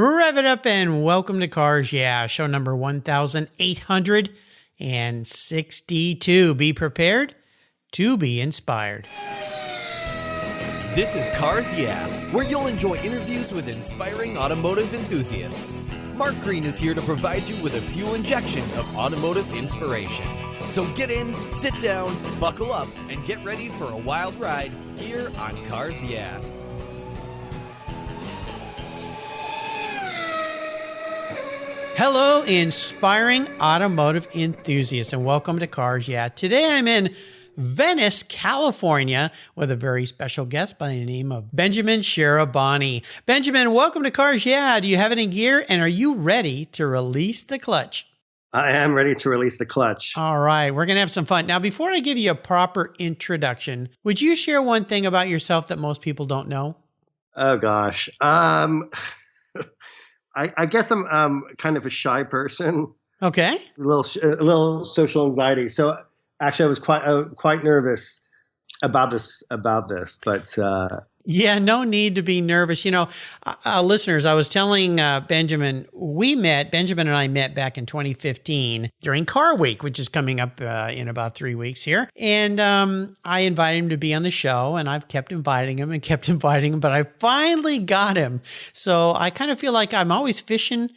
Rev it up and welcome to Cars Yeah, show number 1862. Be prepared to be inspired. This is Cars Yeah, where you'll enjoy interviews with inspiring automotive enthusiasts. Mark Green is here to provide you with a fuel injection of automotive inspiration. So get in, sit down, buckle up, and get ready for a wild ride here on Cars Yeah. Hello, inspiring automotive enthusiasts, and welcome to Cars Yeah. Today I'm in Venice, California, with a very special guest by the name of Benjamin Shahrabani. Benjamin, welcome to Cars Yeah. Do you have any gear, and are you ready to release the clutch? I am ready to release the clutch. All right, we're going to have some fun. Now, before I give you a proper introduction, would you share one thing about yourself that most people don't know? Oh, gosh. I guess I'm kind of a shy person. Okay. A little social anxiety. So actually, I was quite nervous about this. But yeah, no need to be nervous. You know, listeners, I was telling Benjamin and I met back in 2015 during Car Week, which is coming up in about 3 weeks here. And I invited him to be on the show, and I've kept inviting him, but I finally got him. So I kind of feel like I'm always fishing,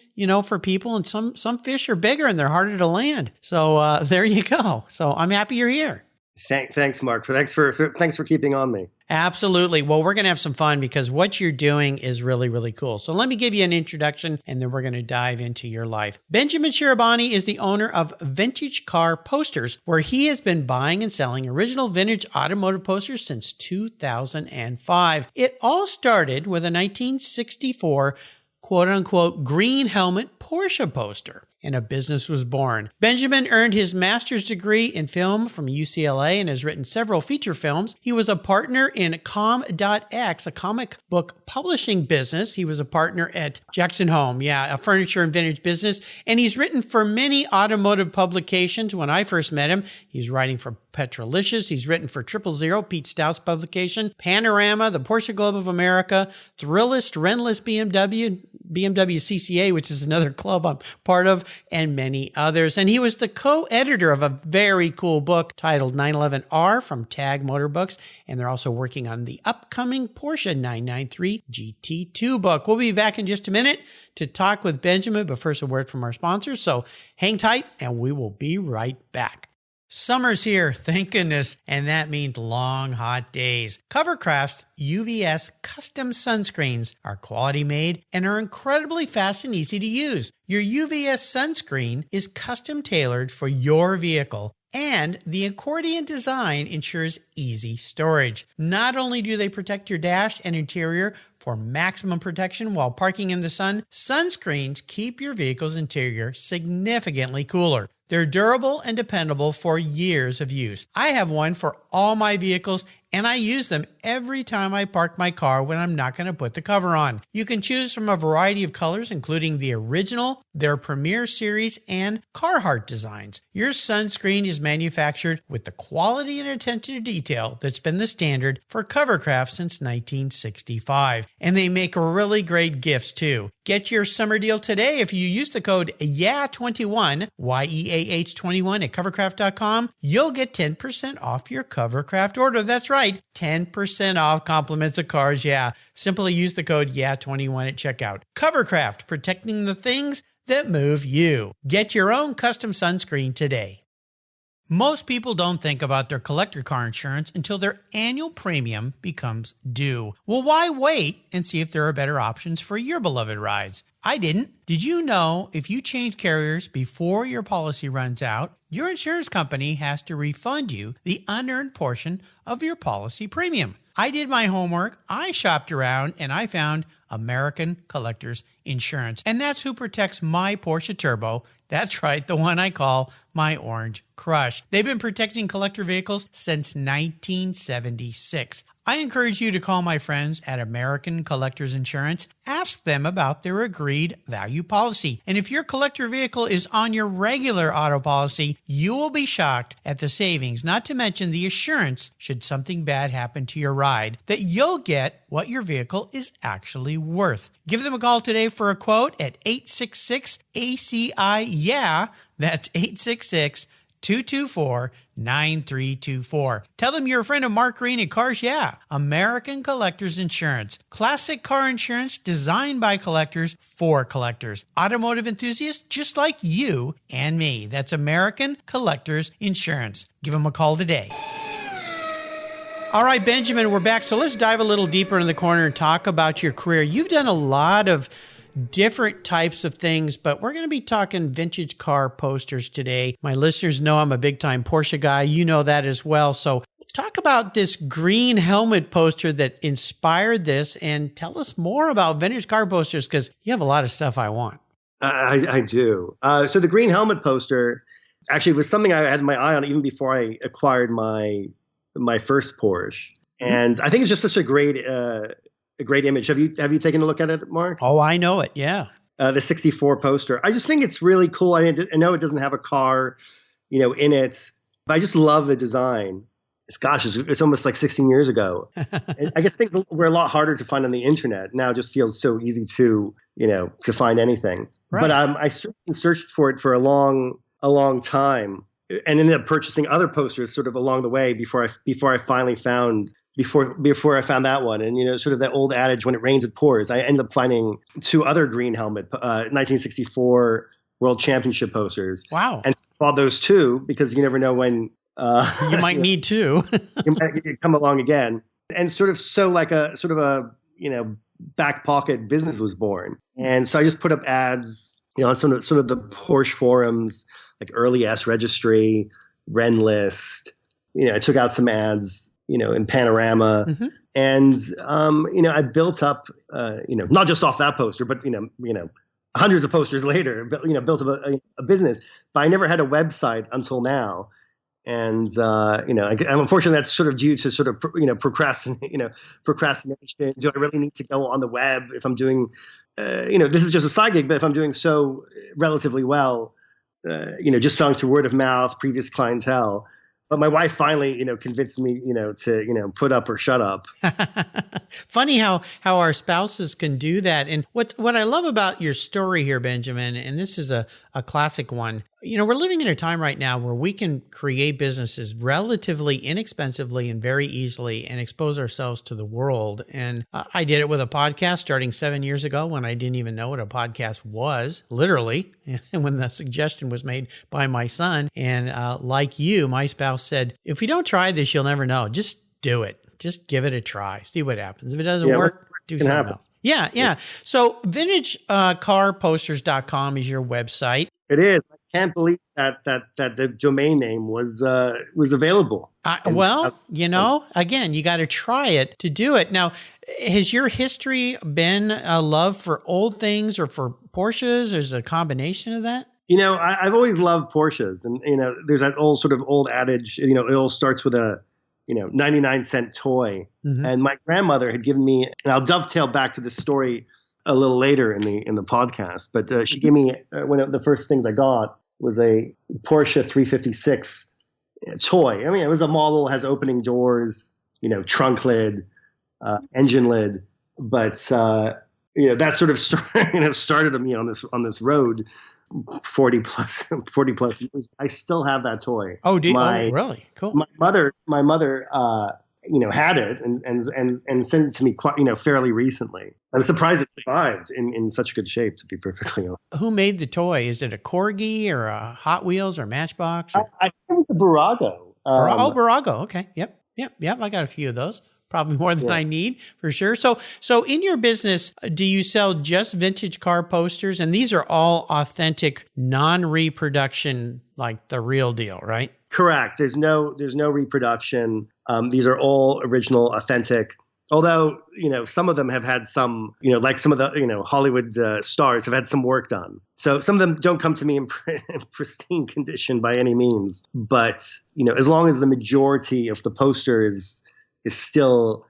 for people, and some fish are bigger and they're harder to land. So there you go. So I'm happy you're here. Thanks, Mark. Thanks for keeping on me. Absolutely. Well, we're going to have some fun because what you're doing is really, really cool. So let me give you an introduction, and then we're going to dive into your life. Benjamin Shahrabani is the owner of Vintage Car Posters, where he has been buying and selling original vintage automotive posters since 2005. It all started with a 1964 quote-unquote green helmet Porsche poster, and a business was born. Benjamin earned his master's degree in film from UCLA and has written several feature films. He was a partner in Com.X, a comic book publishing business. He was a partner at Jackson Home, a furniture and vintage business. And he's written for many automotive publications. When I first met him, he's writing for Petrolicious. He's written for 000, Pete Stout's publication, Panorama, the Porsche Globe of America, Thrillist, Rentless BMW CCA, which is another club I'm part of, and many others. And he was the co-editor of a very cool book titled 911R from Tag Motor Books, and they're also working on the upcoming Porsche 993 GT2 book. We'll be back in just a minute to talk with Benjamin, but first a word from our sponsors. So hang tight, and we will be right back. Summer's here, thank goodness, and that means long, hot days. Covercraft's UVS custom sunscreens are quality made and are incredibly fast and easy to use. Your UVS sunscreen is custom tailored for your vehicle, and the accordion design ensures easy storage. Not only do they protect your dash and interior for maximum protection while parking in the sun, sunscreens keep your vehicle's interior significantly cooler. They're durable and dependable for years of use. I have one for all my vehicles, and I use them every time I park my car when I'm not going to put the cover on. You can choose from a variety of colors, including the original, their Premier Series, and Carhartt designs. Your sunscreen is manufactured with the quality and attention to detail that's been the standard for Covercraft since 1965. And they make really great gifts, too. Get your summer deal today if you use the code YEAH21, YEAH21 at covercraft.com. You'll get 10% off your Covercraft order. That's right, 10% off compliments of Cars Yeah. Simply use the code YEAH21 at checkout. Covercraft, protecting the things that move you. Get your own custom sunscreen today. Most people don't think about their collector car insurance until their annual premium becomes due. Well, why wait and see if there are better options for your beloved rides? I didn't. Did you know if you change carriers before your policy runs out, your insurance company has to refund you the unearned portion of your policy premium? I did my homework, I shopped around, and I found American Collectors Insurance. And that's who protects my Porsche Turbo. That's right, the one I call my Orange Crush. They've been protecting collector vehicles since 1976. I encourage you to call my friends at American Collectors Insurance. Ask them about their agreed value policy. And if your collector vehicle is on your regular auto policy, you will be shocked at the savings, not to mention the assurance, should something bad happen to your ride, that you'll get what your vehicle is actually worth. Give them a call today for a quote at 866-ACI-YEAH. That's 866-224-9324. Tell them you're a friend of Mark Green at Cars Yeah, American Collectors Insurance. Classic car insurance designed by collectors for collectors. Automotive enthusiasts just like you and me. That's American Collectors Insurance. Give them a call today. All right, Benjamin, we're back. So let's dive a little deeper in the corner and talk about your career. You've done a lot of different types of things, but we're going to be talking vintage car posters today. My listeners know I'm a big time Porsche guy. You know that as well. So talk about this green helmet poster that inspired this and tell us more about vintage car posters, because you have a lot of stuff I want. I do. So the green helmet poster actually was something I had my eye on even before I acquired my first Porsche. And I think it's just such a great image. Have you taken a look at it, Mark? Oh, I know it. Yeah. The 64 poster. I just think it's really cool. I know it doesn't have a car, in it, but I just love the design. It's almost like 16 years ago. I guess things were a lot harder to find on the internet. Now it just feels so easy to find anything. Right. But I searched for it for a long time, and ended up purchasing other posters sort of along the way before I finally found. Before I found that one. And, sort of that old adage, when it rains, it pours. I ended up finding two other green helmet, 1964 World Championship posters. Wow. And bought those two because you never know when you might need to. you might come along again. And sort of a back pocket business was born. And so I just put up ads, on sort of the Porsche forums, like Early S Registry, Renlist. I took out some ads, in Panorama. Mm-hmm. And, I built up, not just off that poster, but, hundreds of posters later, built up a business. But I never had a website until now. And, unfortunately, that's sort of due to sort of, procrastination. Do I really need to go on the web if I'm doing, this is just a side gig, but if I'm doing so relatively well, just selling through word of mouth, previous clientele. But my wife finally, convinced me, to, put up or shut up. Funny how our spouses can do that. And what I love about your story here, Benjamin, and this is a classic one. We're living in a time right now where we can create businesses relatively inexpensively and very easily and expose ourselves to the world. And I did it with a podcast starting 7 years ago when I didn't even know what a podcast was, literally, and when the suggestion was made by my son. And like you, my spouse said, if you don't try this, you'll never know. Just do it. Just give it a try. See what happens. If it doesn't work, do something else. Yeah. So vintagecarposters.com is your website. It is. I can't believe that the domain name was available. Again, you got to try it to do it. Now, has your history been a love for old things or for Porsches? There's a combination of that? I've always loved Porsches. And, there's that old adage, it all starts with a 99-cent toy. Mm-hmm. And my grandmother had given me, and I'll dovetail back to this story a little later in the podcast, but she gave me one of the first things I got was a Porsche 356 toy. I mean, it was a model, has opening doors, trunk lid, engine lid, but that sort of started me on this road. 40 plus years. I still have that toy. Oh, do you? Really? Cool. My mother had it and sent it to me quite, fairly recently. I'm surprised it survived in such good shape, to be perfectly honest. Who made the toy? Is it a Corgi or a Hot Wheels or Matchbox? Or? I think it was a Barago. Barago. Okay. Yep. I got a few of those. Probably more than I need, for sure. So in your business, do you sell just vintage car posters? And these are all authentic, non-reproduction, like the real deal, right? Correct. There's no reproduction. These are all original, authentic. Although, some of them have had some, like some of the, Hollywood stars have had some work done. So some of them don't come to me in pristine condition by any means. But, as long as the majority of the poster is still,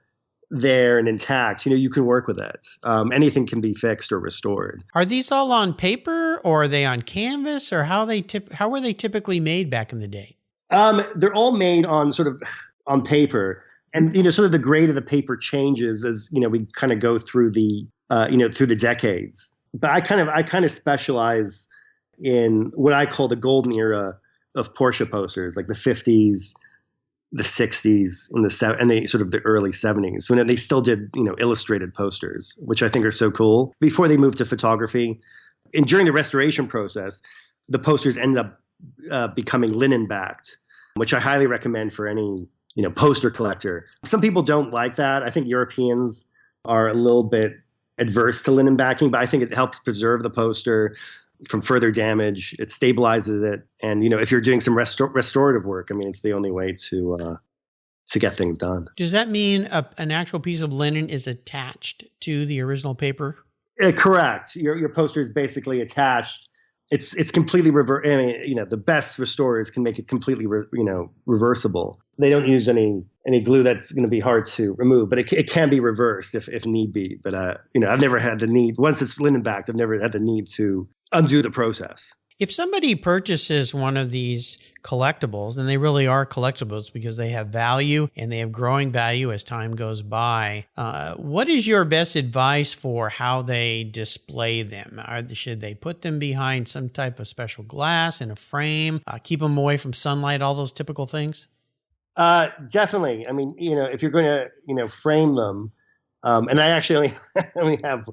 there and intact, you can work with it. Anything can be fixed or restored. Are these all on paper or are they on canvas, or how were they typically made back in the day? They're all made on sort of on paper, and sort of the grade of the paper changes as we kind of go through the through the decades. But I kind of specialize in what I call the golden era of Porsche posters, like the 50s, the 60s, and the sort of the early 70s, when they still did illustrated posters, which I think are so cool. Before they moved to photography, and during the restoration process, the posters ended up becoming linen backed, which I highly recommend for any poster collector. Some people don't like that. I think Europeans are a little bit adverse to linen backing, but I think it helps preserve the poster from further damage. It stabilizes it, and if you're doing some restorative work, I mean, it's the only way to get things done. Does that mean an actual piece of linen is attached to the original paper? Correct. Your poster is basically attached. It's completely reverse. I mean, the best restorers can make it completely reversible. They don't use any glue that's going to be hard to remove, but it can be reversed if need be. But I've never had the need, once it's linen backed, I've never had the need to undo the process. If somebody purchases one of these collectibles, and they really are collectibles because they have value and they have growing value as time goes by, what is your best advice for how they display them? Should they put them behind some type of special glass in a frame, keep them away from sunlight, all those typical things? Definitely. I mean, if you're going to, frame them, and I actually only have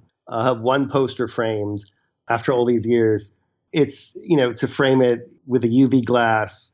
one poster framed after all these years. It's, to frame it with a UV glass,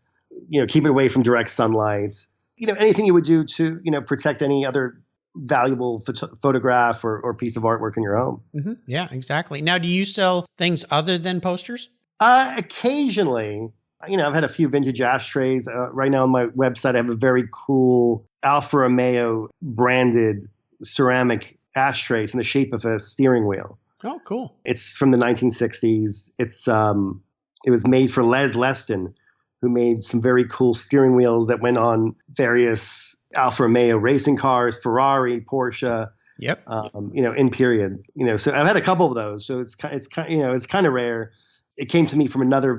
keep it away from direct sunlight, anything you would do to, protect any other valuable photograph or piece of artwork in your home. Mm-hmm. Yeah, exactly. Now, do you sell things other than posters? Occasionally, I've had a few vintage ashtrays. Right now on my website, I have a very cool Alfa Romeo branded ceramic ashtrays in the shape of a steering wheel. Oh, cool. It's from the 1960s. It was made for Les Leston, who made some very cool steering wheels that went on various Alfa Romeo racing cars, Ferrari, Porsche. Yep. In period. So I've had a couple of those. So it's kind of rare. It came to me from another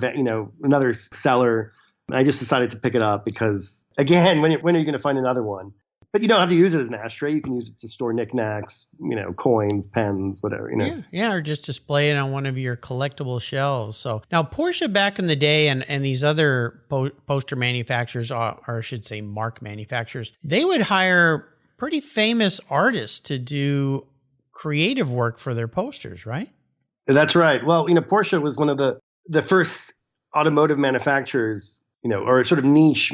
seller, and I just decided to pick it up because, again, when are you going to find another one? But you don't have to use it as an ashtray. You can use it to store knickknacks, coins, pens, whatever. Yeah, or just display it on one of your collectible shelves. So now Porsche back in the day and these other poster manufacturers, or I should say marque manufacturers, they would hire pretty famous artists to do creative work for their posters, right? That's right. Well, Porsche was one of the first automotive manufacturers, or sort of niche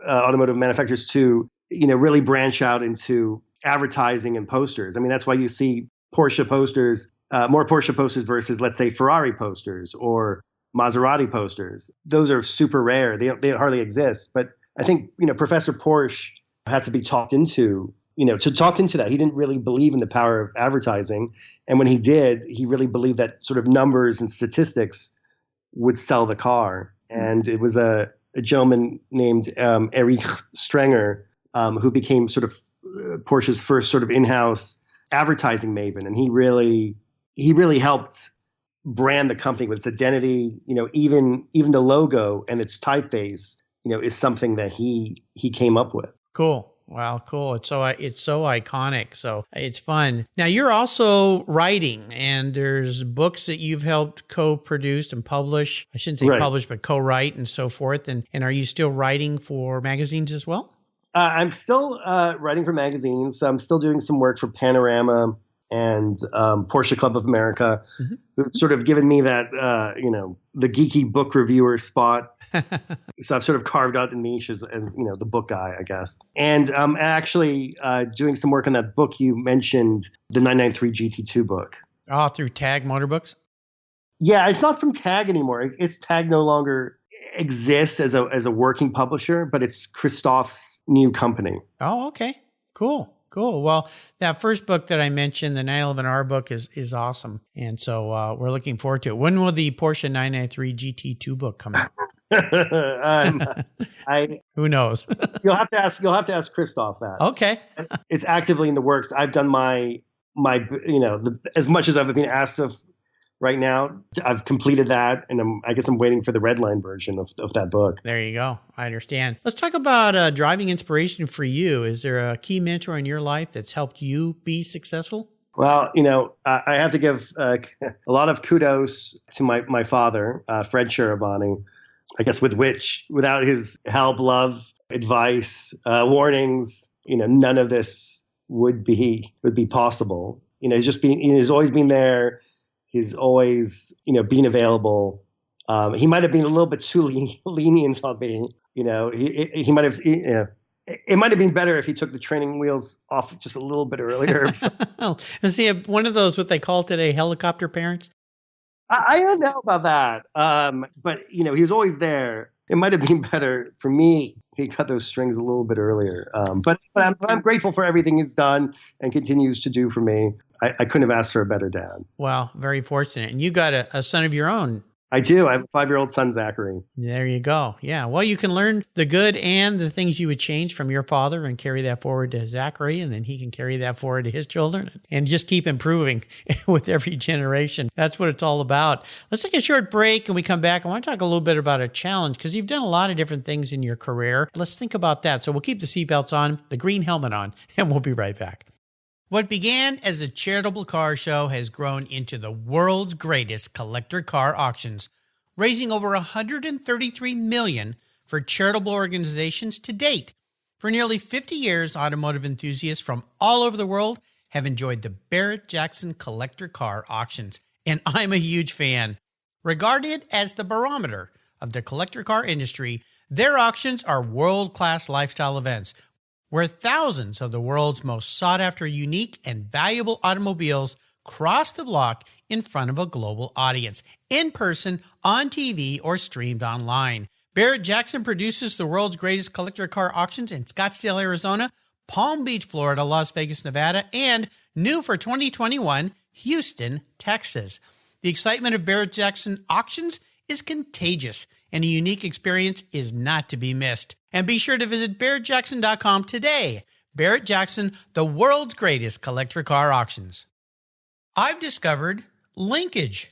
automotive manufacturers to really branch out into advertising and posters. I mean, that's why you see Porsche posters, more Porsche posters versus, let's say, Ferrari posters or Maserati posters. Those are super rare. They hardly exist. But I think, Professor Porsche had to be talked into, that. He didn't really believe in the power of advertising. And when he did, he really believed that sort of numbers and statistics would sell the car. And it was a gentleman named Erich Strenger, who became sort of Porsche's first sort of in-house advertising maven. And he really helped brand the company with its identity. Even the logo and its typeface, is something that he came up with. Cool. Wow, cool. It's so iconic. So it's fun. Now you're also writing, and there's books that you've helped co-produce and publish. I shouldn't say publish, but co-write and so forth. And are you still writing for magazines as well? I'm still writing for magazines. I'm still doing some work for Panorama and Porsche Club of America, who've sort of given me that, the geeky book reviewer spot. So I've sort of carved out the niche as the book guy, I guess. And I'm actually doing some work on that book you mentioned, the 993 GT2 book. Oh, through Tag Motor Books? Yeah, it's not from Tag anymore. It's Tag no longer exists as a working publisher, but it's Christoph's new company. Oh, okay. Cool. Well, that first book that I mentioned, the 911R book, is awesome. And so we're looking forward to it. When will the Porsche 993 GT2 book come out? I Who knows? you'll have to ask Christoph that. Okay. It's actively in the works. I've done my as much as I've been asked of right now. I've completed that, and I guess I'm waiting for the red line version of that book. There you go. I understand. Let's talk about driving inspiration for you. Is there a key mentor in your life that's helped you be successful? Well, I have to give a lot of kudos to my father, Fred Shahrabani. I guess without his help, love, advice, warnings, none of this would be possible. He's always been there. He's always, been available. He might have been a little bit too lenient on me. He might have. It might have been better if he took the training wheels off just a little bit earlier. Is he one of those what they call today helicopter parents? I don't know about that. But he was always there. It might have been better for me. He cut those strings a little bit earlier. But I'm grateful for everything he's done and continues to do for me. I couldn't have asked for a better dad. Wow, very fortunate. And you got a son of your own. I do. I have a 5-year-old son, Zachary. There you go. Yeah. Well, you can learn the good and the things you would change from your father and carry that forward to Zachary, and then he can carry that forward to his children and just keep improving with every generation. That's what it's all about. Let's take a short break and we come back. I want to talk a little bit about a challenge because you've done a lot of different things in your career. Let's think about that. So we'll keep the seatbelts on, the green helmet on, and we'll be right back. What began as a charitable car show has grown into the world's greatest collector car auctions, raising over $133 million for charitable organizations to date. For nearly 50 years, automotive enthusiasts from all over the world have enjoyed the Barrett-Jackson collector car auctions, and I'm a huge fan. Regarded as the barometer of the collector car industry, their auctions are world-class lifestyle events where thousands of the world's most sought-after, unique, and valuable automobiles cross the block in front of a global audience, in person, on TV, or streamed online. Barrett-Jackson produces the world's greatest collector car auctions in Scottsdale, Arizona, Palm Beach, Florida, Las Vegas, Nevada, and new for 2021, Houston, Texas. The excitement of Barrett-Jackson auctions is contagious, and a unique experience is not to be missed. And be sure to visit barrettjackson.com today. Barrett-Jackson, the world's greatest collector car auctions. I've discovered Linkage.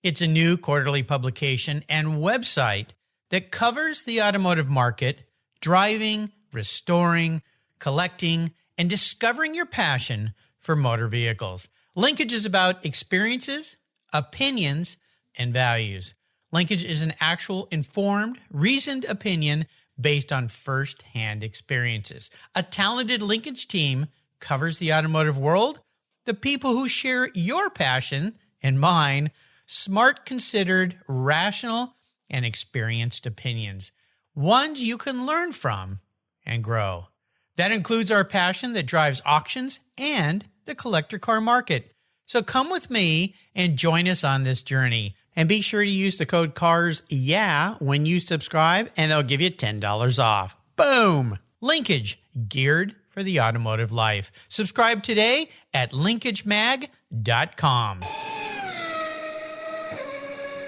It's a new quarterly publication and website that covers the automotive market, driving, restoring, collecting, and discovering your passion for motor vehicles. Linkage is about experiences, opinions, and values. Linkage is an actual informed, reasoned opinion based on first-hand experiences. A talented Linkage team covers the automotive world, the people who share your passion and mine, smart, considered, rational, and experienced opinions, ones you can learn from and grow. That includes our passion that drives auctions and the collector car market. So come with me and join us on this journey. And be sure to use the code CARSYEAH when you subscribe, and they'll give you $10 off. Boom! Linkage, geared for the automotive life. Subscribe today at linkagemag.com.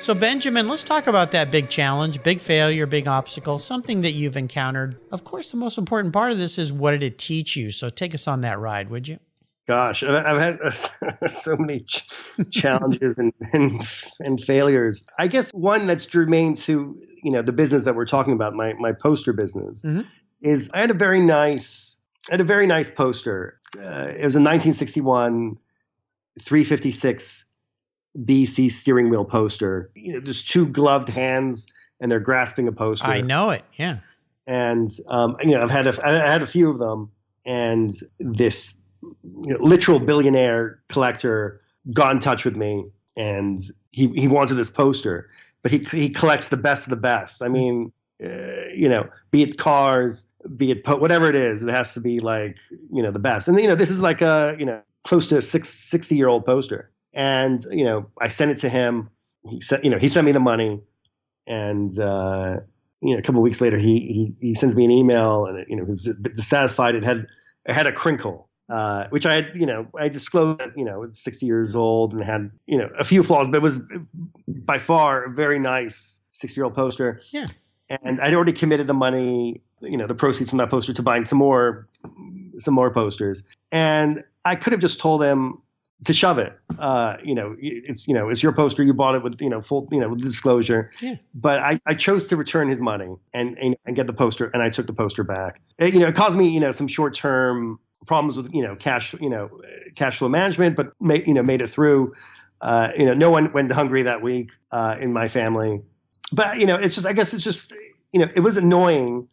So Benjamin, let's talk about that big challenge, big failure, big obstacle, something that you've encountered. Of course, the most important part of this is what did it teach you? So take us on that ride, would you? Gosh, I've had so many challenges and failures. I guess one that's germane to the business that we're talking about, my poster business, is I had a very nice poster. It was a 1961 356 BC steering wheel poster. Just two gloved hands, and they're grasping a poster. I know it, yeah. And I had a few of them, and this literal billionaire collector got in touch with me, and he wanted this poster, but he collects the best of the best. I mean, be it cars, be it whatever it is, it has to be like the best. And this is like a close to a 60-year-old poster. And I sent it to him. He sent me the money, and a couple of weeks later he sends me an email, and he was dissatisfied. It had a crinkle. Which I had, I disclosed that, it's 60 years old and had, a few flaws, but it was by far a very nice 60-year-old poster. Yeah. And I'd already committed the money, the proceeds from that poster to buying some more posters. And I could have just told him to shove it. It's your poster. You bought it with, full, with disclosure. Yeah. But I chose to return his money and get the poster, and I took the poster back. It caused me, some short-term problems with, cash flow management, but made it through. No one went hungry that week in my family. But, I guess it's just, it was annoying,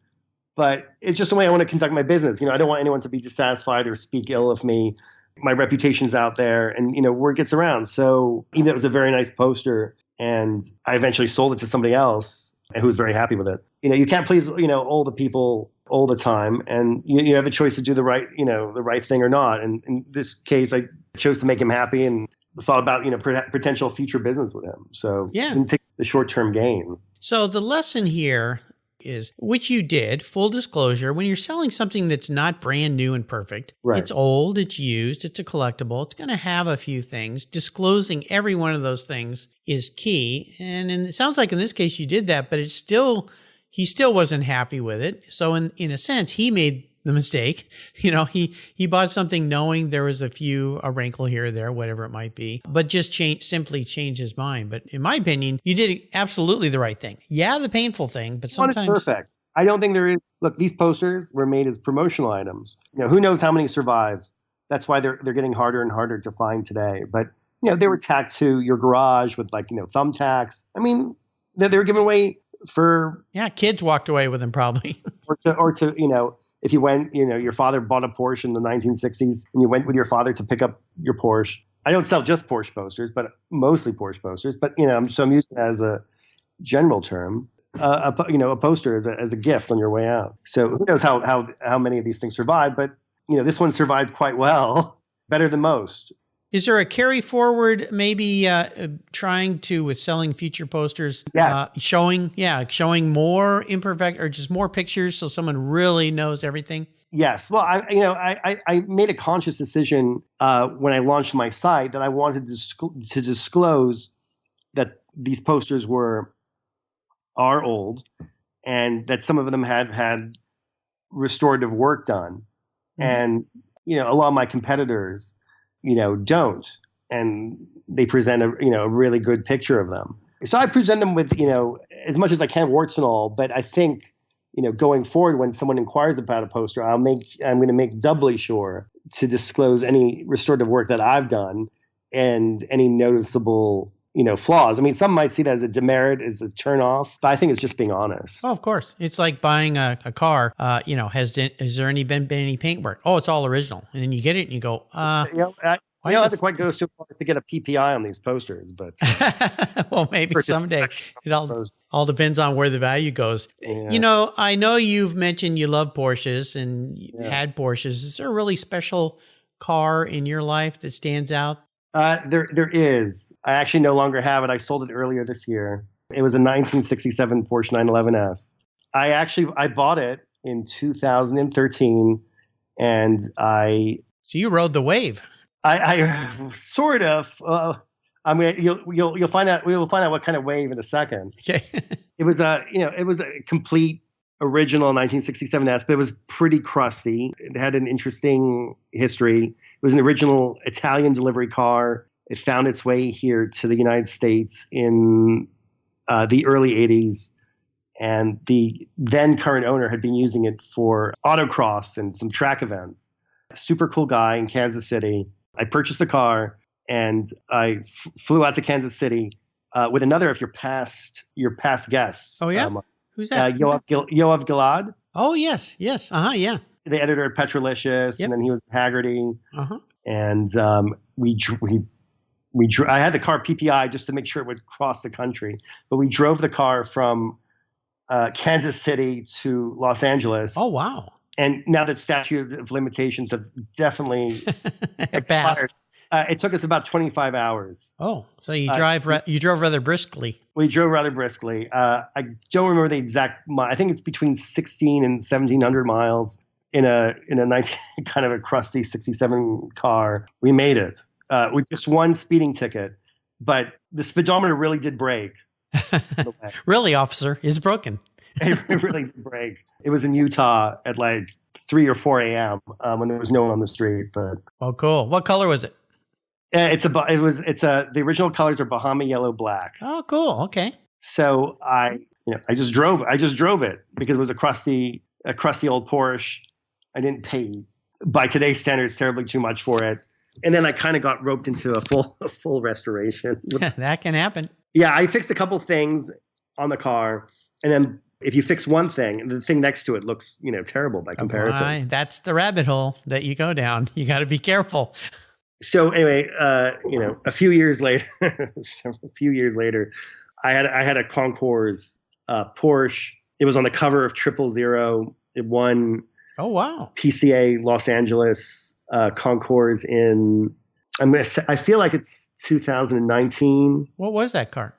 but it's just the way I want to conduct my business. I don't want anyone to be dissatisfied or speak ill of me. My reputation's out there, and, word gets around. So even though it was a very nice poster, and I eventually sold it to somebody else who was very happy with it. You can't please, all the people all the time, and you have a choice to do the right thing or not. And in this case, I chose to make him happy and thought about, potential future business with him. So didn't take the short-term gain. So the lesson here is, which you did, full disclosure, when you're selling something that's not brand new and perfect, right. It's old, it's used, it's a collectible, it's going to have a few things. Disclosing every one of those things is key. And it sounds like in this case you did that, but he still wasn't happy with it. So in a sense, he made the mistake. He bought something knowing there was a wrinkle here or there, whatever it might be, but just simply changed his mind. But in my opinion, you did absolutely the right thing. Yeah, the painful thing, but sometimes it's perfect. I don't think there is. Look, these posters were made as promotional items. Who knows how many survived? That's why they're getting harder and harder to find today. But they were tacked to your garage with thumbtacks. I mean, they were given away for kids walked away with them probably. or to if you went, your father bought a Porsche in the 1960s and you went with your father to pick up your Porsche. I don't sell just Porsche posters, but mostly Porsche posters. But, I'm using it as a general term. A poster as a gift on your way out. So who knows how many of these things survive, but, this one survived quite well, better than most. Is there a carry forward, maybe trying to, with selling future posters, yes. showing more imperfect or just more pictures so someone really knows everything? Yes. Well, I made a conscious decision when I launched my site that I wanted to disclose that these posters are old and that some of them had restorative work done. Mm-hmm. And, a lot of my competitors don't, and they present a really good picture of them. So I present them with, as much as I can, warts and all, but I think, going forward, when someone inquires about a poster, I'm going to make doubly sure to disclose any restorative work that I've done and any noticeable, flaws. I mean, some might see that as a demerit, as a turnoff, but I think it's just being honest. Oh, of course. It's like buying a car. Has there been any paintwork? Oh, it's all original. And then you get it and you go, I don't have to quite go so far as to get a PPI on these posters, but well, maybe someday. It all depends on where the value goes. Yeah. I know you've mentioned you love Porsches and you had Porsches. Is there a really special car in your life that stands out? There is. I actually no longer have it. I sold it earlier this year. It was a 1967 Porsche 911S. I bought it in 2013, and So you rode the wave. I sort of. You'll find out. We will find out what kind of wave in a second. Okay. It was a complete original 1967S, but it was pretty crusty. It had an interesting history. It was an original Italian delivery car. It found its way here to the United States in the early 80s. And the then current owner had been using it for autocross and some track events. A super cool guy in Kansas City. I purchased the car and I flew out to Kansas City with another of your past guests. Oh, yeah? Who's that? Yoav Gilad. Oh, yes. Yeah. The editor at Petrolicious, Yep. and then he was at Haggerty. Uh-huh. And I had the car PPI just to make sure it would cross the country. But we drove the car from Kansas City to Los Angeles. Oh, wow. And now that statute of limitations have definitely expired, passed. It took us about 25 hours. Oh, so you drove rather briskly. We drove rather briskly. I don't remember the exact mile. I think it's between 16 and 1,700 miles in a 19 kind of a crusty 67 car. We made it with just one speeding ticket, but the speedometer really did break. Really, officer, is broken. It really did break. It was in Utah at like 3 or 4 a.m. When there was no one on the street. But Oh, cool. What color was it? the original colors are Bahama yellow black. Oh, cool. Okay. So I just drove it because it was a crusty old Porsche. I didn't pay by today's standards terribly too much for it. And then I kind of got roped into a full restoration. That can happen. Yeah, I fixed a couple things on the car, and then if you fix one thing, the thing next to it looks, terrible by comparison. Why? That's the rabbit hole that you go down. You got to be careful. So anyway, a few years later, I had a Concours Porsche. It was on the cover of 000. It won. Oh, wow. PCA Los Angeles Concours I feel like it's 2019. What was that car?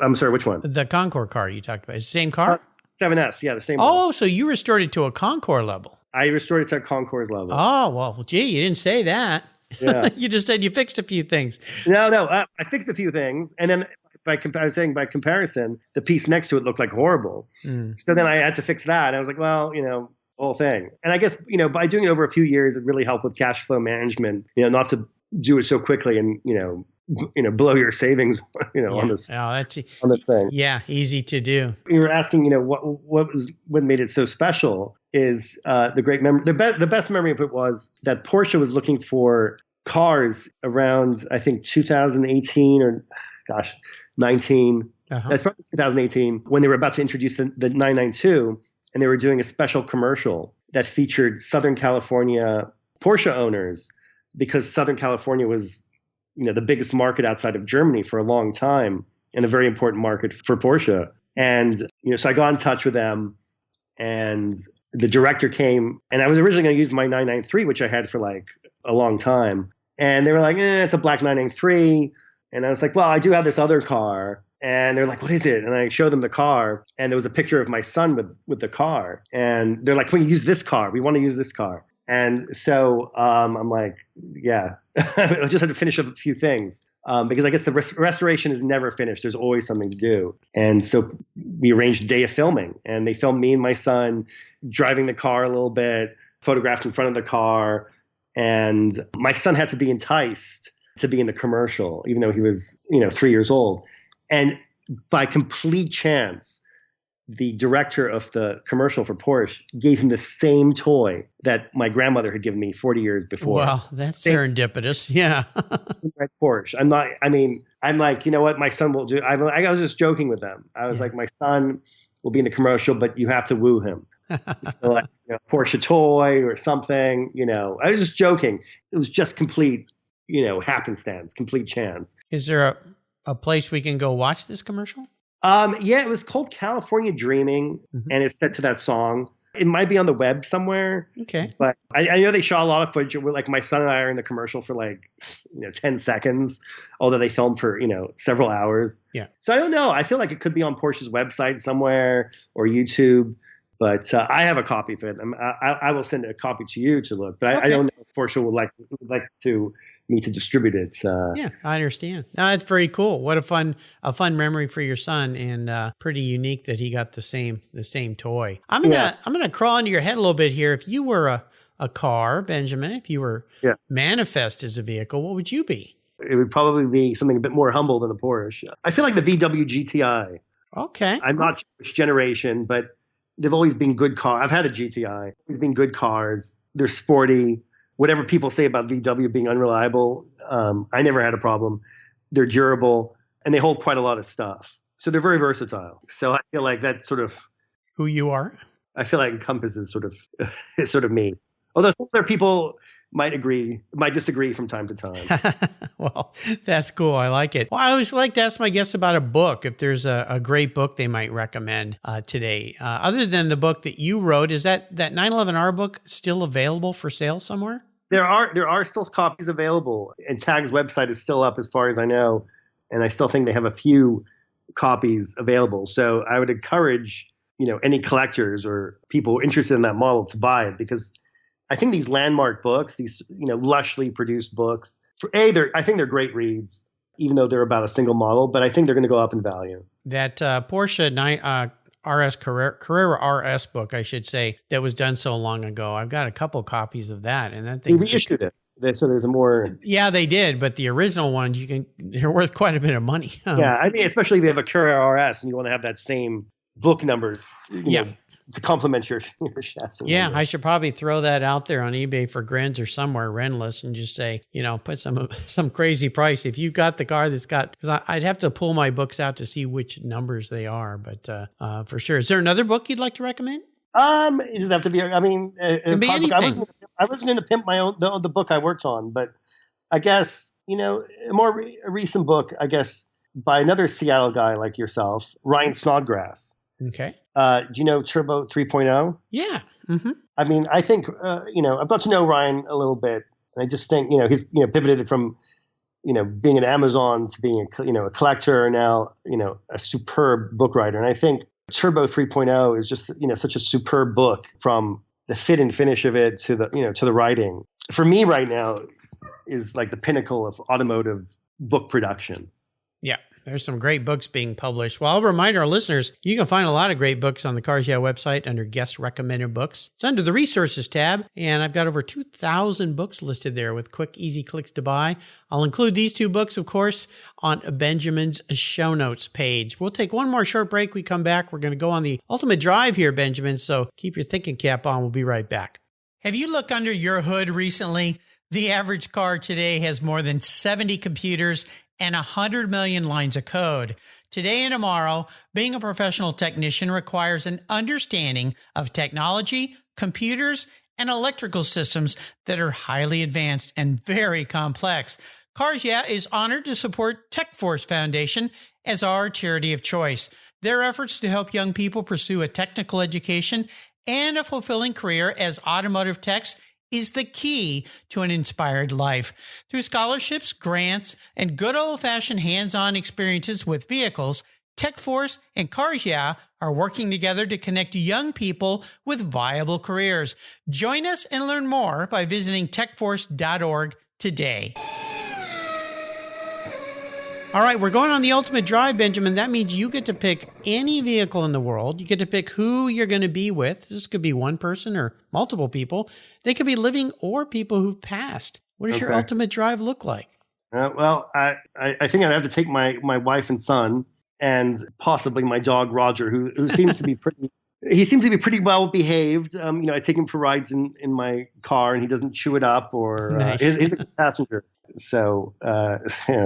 I'm sorry, which one? The Concours car you talked about. Is it the same car? 7S, yeah, the same Oh, one. so you restored it to a Concours level. I restored it to a Concours level. Oh, well, gee, you didn't say that. Yeah. You just said you fixed a few things. No, I fixed a few things, and then by comparison, the piece next to it looked like horrible. So then I had to fix that, and I was like, well, whole thing. And I guess, by doing it over a few years, it really helped with cash flow management, not to do it so quickly and, blow your savings, on this thing. Yeah, easy to do. You were asking, what made it so special is the great memory. The best memory of it was that Porsche was looking for cars around, I think, 2018 or 19. That's probably 2018 when they were about to introduce the 992, and they were doing a special commercial that featured Southern California Porsche owners, because Southern California was, the biggest market outside of Germany for a long time and a very important market for Porsche. And, so I got in touch with them, and the director came, and I was originally going to use my 993, which I had for like a long time. And they were like, it's a black 993. And I was like, well, I do have this other car. And they're like, what is it? And I showed them the car, and there was a picture of my son with the car. And they're like, can we use this car? We want to use this car. And so I'm like, yeah, I just had to finish up a few things because I guess the restoration is never finished. There's always something to do. And so we arranged a day of filming, and they filmed me and my son driving the car a little bit, photographed in front of the car. And my son had to be enticed to be in the commercial, even though he was, 3 years old. And by complete chance, the director of the commercial for Porsche gave him the same toy that my grandmother had given me 40 years before. Wow, that's serendipitous. Yeah. Porsche. I'm like, you know what? My son will do. I was just joking with them. I was like, my son will be in the commercial, but you have to woo him. So like, Porsche toy or something, I was just joking. It was just complete, happenstance, complete chance. Is there a place we can go watch this commercial? Yeah, it was called California Dreaming, and it's set to that song. It might be on the web somewhere. Okay. But I know they shot a lot of footage where, like, my son and I are in the commercial for 10 seconds, although they filmed for, several hours. Yeah. So I don't know. I feel like it could be on Porsche's website somewhere or YouTube, but I have a copy of it. I will send a copy to you to look, but I don't know if Porsche would like to me to distribute it. Yeah, I understand. No, it's very cool. What a fun memory for your son, and pretty unique that he got the same toy. I'm gonna crawl into your head a little bit here. If you were a car, Benjamin, if you were manifest as a vehicle, what would you be? It would probably be something a bit more humble than the Porsche. I feel like the VW GTI. Okay. I'm not sure which generation, but they've always been good cars. I've had a GTI. They've been good cars. They're sporty. Whatever people say about VW being unreliable, I never had a problem. They're durable, and they hold quite a lot of stuff. So they're very versatile. So I feel like that's sort of who you are. I feel like encompasses sort of me. Although some other people might disagree from time to time. Well, that's cool. I like it. Well, I always like to ask my guests about a book. If there's a great book they might recommend today, other than the book that you wrote, is that 911R book still available for sale somewhere? There are still copies available, and TAG's website is still up as far as I know, and I still think they have a few copies available. So I would encourage any collectors or people interested in that model to buy it, because I think these landmark books, these lushly produced books, I think they're great reads, even though they're about a single model. But I think they're going to go up in value. That Porsche Carrera RS book, I should say, that was done so long ago. I've got a couple copies of that, and that They thing reissued it. So there's a more. Yeah, they did, but the original ones they're worth quite a bit of money. Yeah, I mean, especially if you have a Carrera RS and you want to have that same book number, you know, to complement your chassis. Yeah, I should probably throw that out there on eBay for grins or somewhere rentless and just say, put some crazy price. If you've got the car that's got, because I'd have to pull my books out to see which numbers they are, but for sure. Is there another book you'd like to recommend? It doesn't have to be. I mean, can be anything. I wasn't going to pimp my own the book I worked on, but I guess a recent book, I guess, by another Seattle guy like yourself, Ryan Snodgrass. Okay. Do you know Turbo 3.0? Yeah. Mm-hmm. I mean, I think I've got to know Ryan a little bit, and I just think he's pivoted from being an Amazon to being a collector, and now a superb book writer, and I think Turbo 3.0 is just such a superb book, from the fit and finish of it to the writing. For me right now is like the pinnacle of automotive book production. Yeah. There's some great books being published. Well, I'll remind our listeners, you can find a lot of great books on the Cars Yeah website under Guest Recommended Books. It's under the Resources tab, and I've got over 2,000 books listed there with quick, easy clicks to buy. I'll include these two books, of course, on Benjamin's show notes page. We'll take one more short break. We come back. We're going to go on the ultimate drive here, Benjamin, so keep your thinking cap on. We'll be right back. Have you looked under your hood recently? The average car today has more than 70 computers and 100 million lines of code. Today and tomorrow, being a professional technician requires an understanding of technology, computers, and electrical systems that are highly advanced and very complex. Cars Yeah is honored to support TechForce Foundation as our charity of choice. Their efforts to help young people pursue a technical education and a fulfilling career as automotive techs is the key to an inspired life. Through scholarships, grants, and good old-fashioned hands-on experiences with vehicles, TechForce and Cars Yeah are working together to connect young people with viable careers. Join us and learn more by visiting techforce.org today. All right, we're going on the ultimate drive, Benjamin. That means you get to pick any vehicle in the world. You get to pick who you're going to be with. This could be one person or multiple people. They could be living or people who've passed. What does your ultimate drive look like? Well, I think I'd have to take my wife and son, and possibly my dog Roger, who seems to be pretty. He seems to be pretty well behaved. I take him for rides in my car, and he doesn't chew it up, or nice. He's a good passenger. So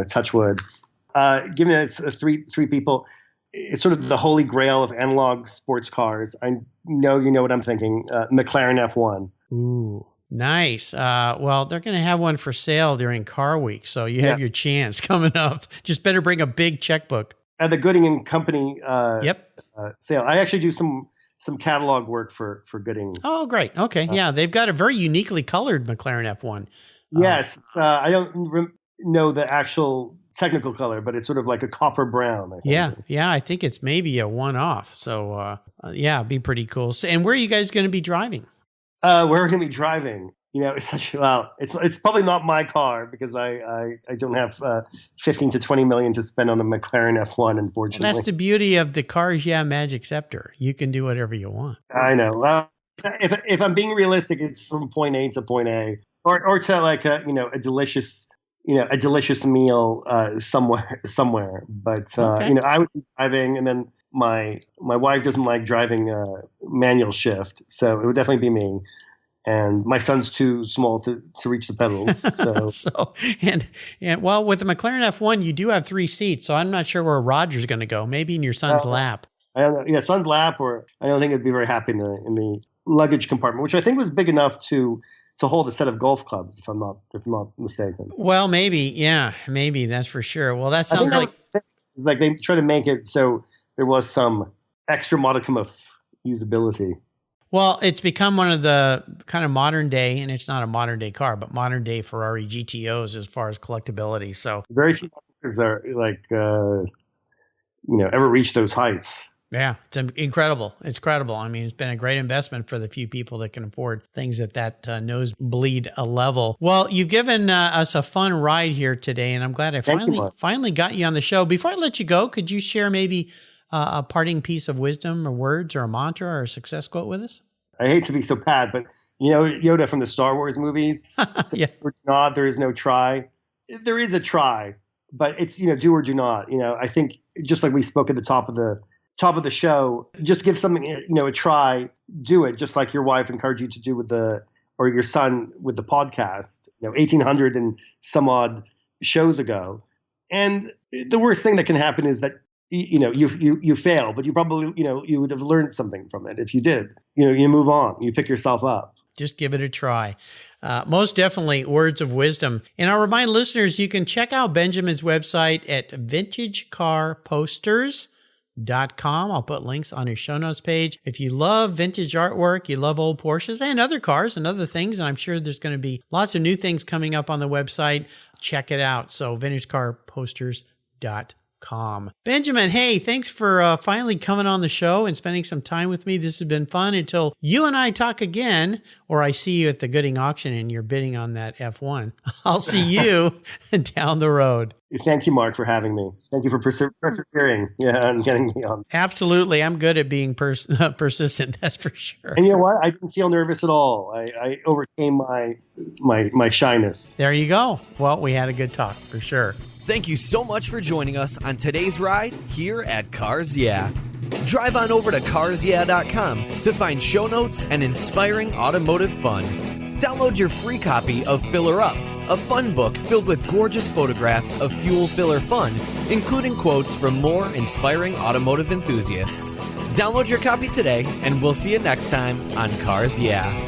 touch wood. Given that it's three people, it's sort of the holy grail of analog sports cars. I know you know what I'm thinking. McLaren F1. Ooh, nice. Well, they're going to have one for sale during Car Week, so you have your chance coming up. Just better bring a big checkbook. At the Gooding and Company sale. I actually do some catalog work for Gooding. Oh, great. Okay, yeah, they've got a very uniquely colored McLaren F1. Yes, I don't know the actual technical color, but it's sort of like a copper brown. I think. Yeah. I think it's maybe a one-off. So, it'd be pretty cool. So, and where are you guys going to be driving? We're going to be driving. It's probably not my car, because I don't have 15 to 20 million to spend on a McLaren F1, unfortunately. Well, that's the beauty of the Cars Yeah Magic Scepter. You can do whatever you want. I know. If I'm being realistic, it's from point A to point A, or to like a delicious meal somewhere. But I would be driving, and then my wife doesn't like driving manual shift, so it would definitely be me. And my son's too small to reach the pedals. So, and well, with the McLaren F1, you do have 3 seats, so I'm not sure where Roger's going to go. Maybe in your son's lap. I don't know. Yeah, son's lap, or I don't think it'd be very happy in the luggage compartment, which I think was big enough to hold a set of golf clubs, if I'm not mistaken. Well, maybe that's for sure. Well, that sounds like it's like they try to make it so there was some extra modicum of usability. Well, it's become one of the kind of modern day, and it's not a modern day car, but modern day Ferrari GTOs as far as collectability. So very few cars are ever reach those heights. Yeah, it's incredible. It's credible. I mean, it's been a great investment for the few people that can afford things at that nosebleed level. Well, you've given us a fun ride here today, and I'm glad I finally got you on the show. Before I let you go, could you share maybe a parting piece of wisdom or words or a mantra or a success quote with us? I hate to be so bad, but Yoda from the Star Wars movies, Yeah. do or do not, there is no try. There is a try, but it's, do or do not. I think just like we spoke at the top of the show, just give something, a try, do it, just like your wife encouraged you to do or your son with the podcast, 1,800 and some odd shows ago. And the worst thing that can happen is that, you fail, but you probably, you would have learned something from it if you did. You move on, you pick yourself up. Just give it a try. Most definitely words of wisdom. And I'll remind listeners, you can check out Benjamin's website at vintagecarposters.com. I'll put links on his show notes page. If you love vintage artwork, you love old Porsches and other cars and other things, and I'm sure there's going to be lots of new things coming up on the website, check it out. So vintagecarposters.com. Benjamin, hey, thanks for finally coming on the show and spending some time with me. This has been fun until you and I talk again, or I see you at the Gooding auction and you're bidding on that F1. I'll see you down the road. Thank you, Mark, for having me. Thank you for persevering and getting me on. Absolutely. I'm good at being persistent, that's for sure. And you know what? I didn't feel nervous at all. I overcame my shyness. There you go. Well, we had a good talk for sure. Thank you so much for joining us on today's ride here at Cars Yeah. Drive on over to carsyeah.com to find show notes and inspiring automotive fun. Download your free copy of Filler Up, a fun book filled with gorgeous photographs of fuel filler fun, including quotes from more inspiring automotive enthusiasts. Download your copy today, and we'll see you next time on Cars Yeah.